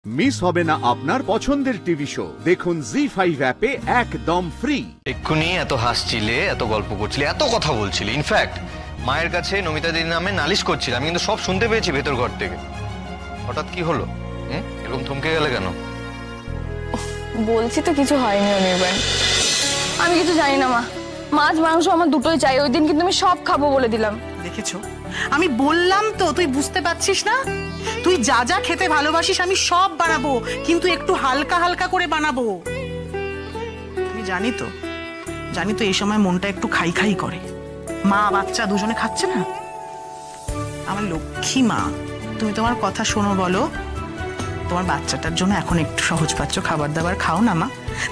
Miss হবে না আপনার পছন্দের টিভি শো। দেখুন জি5 অ্যাপে একদম ফ্রি। এক্ষুনি এত হাসছিলে, এত গল্প করছিলে, এত কথা বলছিলে, ইনফ্যাক্ট মায়ের কাছে নমিতা দিদির নামে নালিশ করছিলে। আমি কিন্তু সব শুনতে পেয়েছি ভেতর ঘর থেকে। হঠাৎ কি হলো? এরকম থমকে গেলে কেন? বলছি তো কিছু হয়নি অনির্বাণ। আমি কিছু জানি না মা। মাছ মাংস আমার দুটোই চাই। ওই দিন কিন্তু আমি সব খাবো বলে দিলাম। দেখেছো, আমি বললাম তো, তুই বুঝতে পারছিস না? তুই যা যা খেতে ভালোবাসিস আমি সব বানাবো, কিন্তু একটু হালকা হালকা করে বানাবো। আমি জানি তো এই সময় মনটা একটু খাই খাই করে। মা বাচ্চা দুজনে খাচ্ছে না। আমার লক্ষ্মী মা, তুমি তোমার কথা শোনো। বলো তোমার বাচ্চাটার জন্য এখন একটু সহজপাচ্য খাবার দাবার খাও না মা।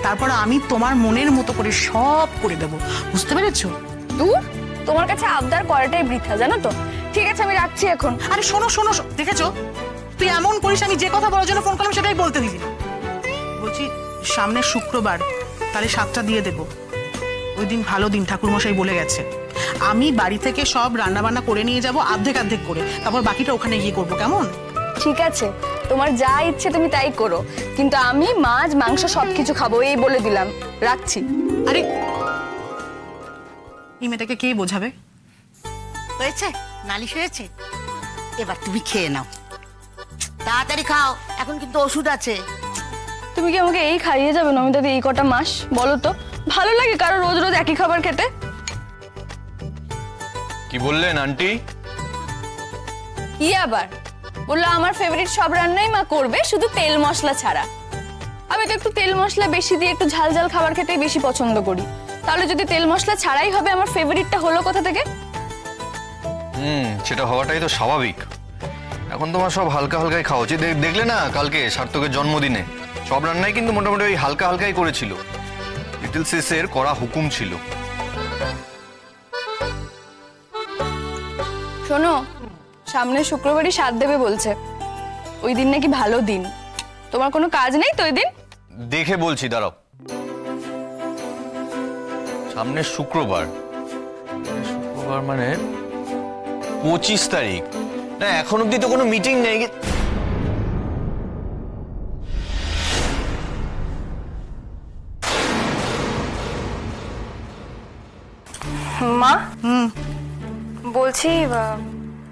তারপর আমি তোমার মনের মতো করে সব করে দেবো, বুঝতে পেরেছো? দূর, তোমার কাছে আবদার করাটাই বৃথা, জানো তো। ঠিক আছে, আমি রাখছি এখন। আরে শোনো, দেখেছো তুই এমন করিস, আমি যে কথা বলার জন্য ফোন করলাম সেটাই বলতে দিবি না। বলছি সামনের শুক্রবার তাহলে 7টা দিয়ে দেবো। ওই দিন ভালো দিন, ঠাকুরমশাই বলে গেছে। আমি বাড়ি থেকে সব রান্না বান্না করে নিয়ে যাবো, অর্ধেক করে, তারপর বাকিটা ওখানে গিয়ে করবো, কেমন? ঠিক আছে, তোমার যা ইচ্ছে তুমি তাই করো, কিন্তু আমি মাছ মাংস সবকিছু খাবো, এই বলে দিলাম। রাখছি। আরে এই মেয়েটাকে কে বোঝাবে? হয়েছে, নালিশ হয়েছে, এবার তুমি খেয়ে নাও, তাড়াতাড়ি খাও, এখন কিন্তু ওষুধ আছে। তুমি কি আমাকে এই খাইয়ে যাবে নমিতা দি এই কটা মাস? বলো তো, ভালো লাগে কারো রোজ রোজ একই খাবার খেতে? কি বললেন আন্টি? কি আবার বললো? আমার ফেভারিট সব রান্নাই মা করবে, শুধু তেল মশলা ছাড়া। আমি তো একটু তেল মশলা বেশি দিয়ে একটু ঝাল ঝাল খাবার খেতেই বেশি পছন্দ করি। তাহলে যদি তেল মশলা ছাড়াই হবে, আমার ফেভারিটটা হলো কোথা থেকে? সেটা হওয়াটাই তো স্বাভাবিক। এখন তোমার সব হালকা হালকাই খাওয়া উচিত। দেখলে না কালকে সার্থকের জন্মদিনে সব রান্নাই কিন্তু মোটামুটি ওই হালকা হালকাই করেছিল। লিটল সিসের করা হুকুম ছিল। শোনো, সামনের শুক্রবারই সাধ দেবে বলছে। ওই দিন নাকি ভালো দিন। তোমার কোনো কাজ নেই তো ওই দিন? দেখে বলছি, দাঁড়াও। সামনের শুক্রবার মানে 25 তারিখ না? এখন অব্দি তো কোনো মিটিং নেই। মা, বলছি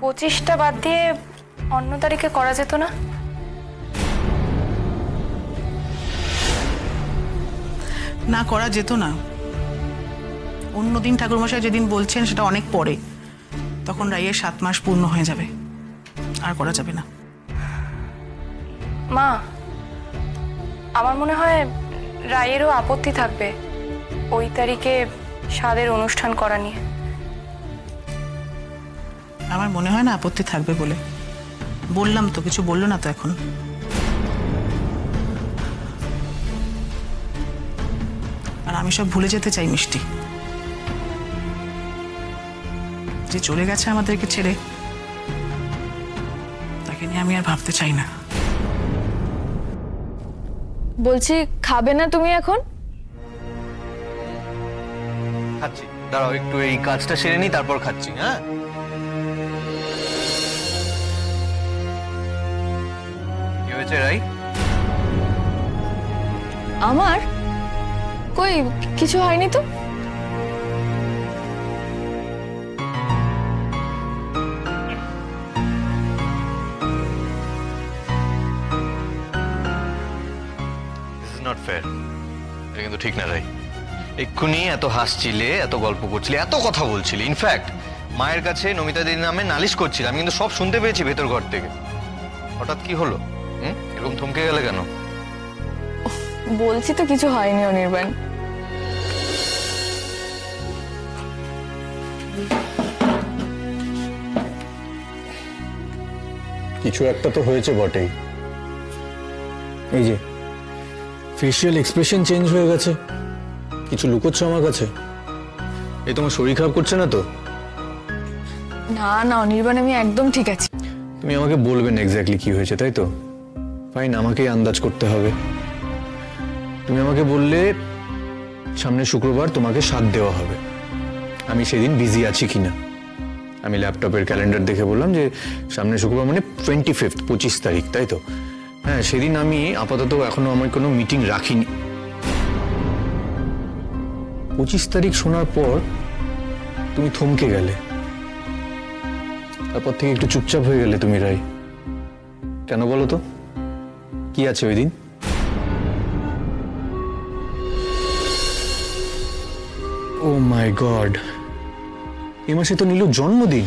25টা বাদ দিয়ে অন্য তারিখে করা যেত না? না করা যেত না। অন্যদিন ঠাকুরমশাই যেদিন বলছেন সেটা অনেক পরে, তখন রাইয়ের 7 মাস পূর্ণ হয়ে যাবে, আর করা যাবে না। মা, আমার মনে হয় রায়েরও আপত্তি থাকবে ওই তারিখে সাধের অনুষ্ঠান করা নিয়ে। আমার মনে হয় না আপত্তি থাকবে বলে। বললাম তো, কিছু বললো না তো এখন। আর আমি সব ভুলে যেতে চাই মিষ্টি। যে চলে গেছে আমাদেরকে ছেড়ে, তাকে নিয়ে আমি আর ভাবতে চাই না। বলছি, খাবে না তুমি এখন? খাচ্ছি, দাঁড়াও একটু এই কাজটা সেরে নি, তারপর খাচ্ছি। হ্যাঁ, কি হয়েছে রাই? আমার কই কিছু হয়নি তো। নট ফেয়ার, এটা কিন্তু ঠিক না রাই। এক্ষুনি এত হাসছিলে, এত গল্প করছিলে, এত কথা বলছিলে, ইনফ্যাক্ট মায়ের কাছে নমিতা দিদির নামে নালিশ করছিলে। আমি কিন্তু সব শুনতে পেয়েছি ভেতর ঘর থেকে। হঠাৎ কি হলো? এরকম থমকে গেলে কেন? বলছি তো কিছু হয়নি অনির্বাণ। কিছু একটা তো হয়েছে বটেই। এই যে ফেশিয়াল এক্সপ্রেশন চেঞ্জ হয়ে গেছে। কিছু লুকোচ্ছ আমার কাছে? এই তোমার শরীর খারাপ করছে না তো? না না অনির্বাণ, আমি একদম ঠিক আছি। তুমি আমাকে বলবে না এক্স্যাক্টলি কি হয়েছে, তাই তো? ফাইন, আমাকেই আন্দাজ করতে হবে। তুমি আমাকে বললে সামনের শুক্রবার তোমাকে সাধ দেওয়া হবে। আমি সেদিন বিজি আছি কিনা। আমি ল্যাপটপের ক্যালেন্ডার দেখে বললাম যে সামনের শুক্রবার মানে 25 25 তারিখ, তাই তো? হ্যাঁ, সেদিন আমি আপাতত এখনো আমার কোনো মিটিং রাখিনি। 25 তারিখ শোনার পর তুমি থমকে গেলে, তারপর থেকে একটু চুপচাপ হয়ে গেলে তুমি রাই। কেন বলো তো, কি আছে ওই দিন? ও মাই গড, এ মাসে তো নীলুর জন্মদিন,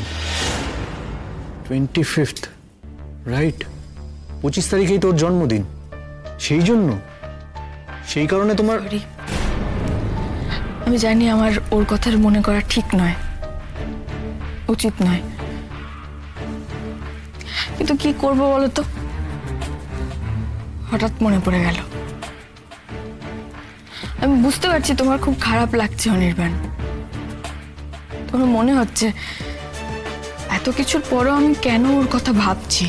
25th, রাইট? 25 তারিখেই তোর জন্মদিন, সেই কারণে তোমার। আমি জানি আমার ওর কথার মনে করা ঠিক নয়, উচিত নয়, কিন্তু কি করবো বলো তো, হঠাৎ মনে পড়ে গেল। আমি বুঝতে পারছি তোমার খুব খারাপ লাগছে অনির্বাণ, তোমার মনে হচ্ছে এত কিছুর পরও আমি কেন ওর কথা ভাবছি।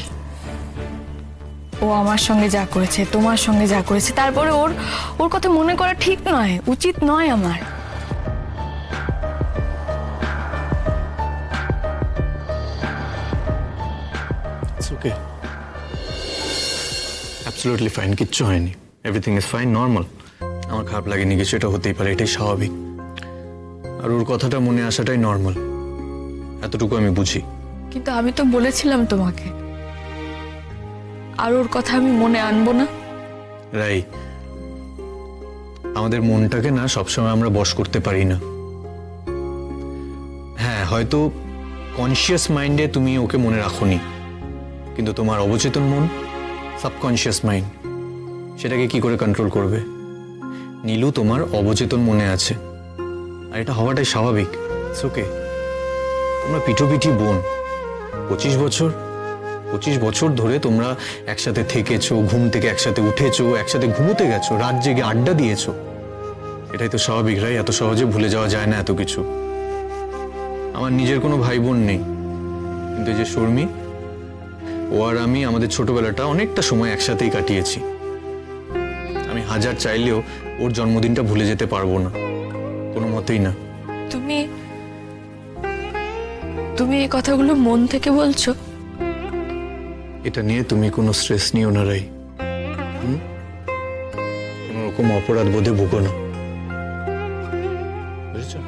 ও আমার সঙ্গে যা করেছে, তোমার সঙ্গে যা করেছে, তারপরে ওর কথা মনে করা ঠিক নয়, উচিত নয় আমার। ওকে, অ্যাবসলিউটলি ফাইন, কিচ্ছু হয়নি, এভরিথিং ইজ ফাইন, নর্মাল। আমার খারাপ লাগেনি কিছু, এটা হতেই পারে, এটাই স্বাভাবিক। আর ওর কথাটা মনে আসাটাই নর্মাল, এতটুকু আমি বুঝি। কিন্তু আমি তো বলেছিলাম তোমাকে, আর ওর কথা আমি মনে আনবো না। রাই, আমাদের মনটাকে না সবসময় আমরা বশ করতে পারি না। হ্যাঁ, হয়তো কনসিয়াস মাইন্ডে তুমি ওকে মনে রাখোনি, কিন্তু তোমার অবচেতন মন, সাবকনসিয়াস মাইন্ড, সেটাকে কি করে কন্ট্রোল করবে? নীলু তোমার অবচেতন মনে আছে, আর এটা হওয়াটাই স্বাভাবিক। ওকে, তোমরা পিঠোপিঠি বোন, 25 বছর ধরে তোমরা একসাথে থেকেছো, ঘুম থেকে একসাথে উঠেছো, একসাথে ঘুমোতে গেছো, রাত জেগে আড্ডা দিয়েছো, এটাই তো স্বাভাবিক। রাই, এত সহজে ভুলে যাওয়া যায় না এত কিছু। আমার নিজের কোনো ভাই বোন নেই, কিন্তু এই যে শর্মী, ও আর আমি আমাদের ছোটবেলাটা অনেকটা সময় একসাথেই কাটিয়েছি। আমি হাজার চাইলেও ওর জন্মদিনটা ভুলে যেতে পারবো না, কোনো মতেই না। তুমি এই কথাগুলো মন থেকে বলছো? এটা নিয়ে তুমি কোনো স্ট্রেস নিও না রাই, কোনো রকম অপরাধ বোধে ভুগো না, বুঝেছো?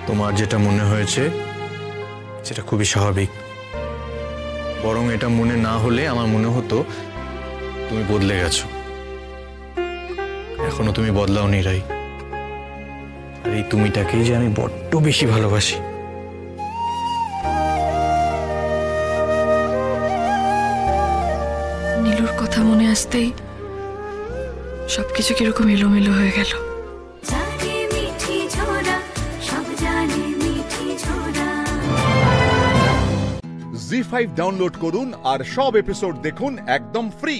তোমার যেটা মনে হয়েছে সেটা খুবই স্বাভাবিক, বরং এটা মনে না হলে আমার মনে হতো তুমি বদলে গেছো। এখনো তুমি বদলাওনি রাই, আর এই তুমিটাকেই যে আমি বড্ড বেশি ভালোবাসি। নীলুর কথা মনে আসতেই সবকিছু কিরকম এলোমেলো হয়ে গেল। জি5 ডাউনলোড করুন আর সব এপিসোড দেখুন একদম ফ্রি।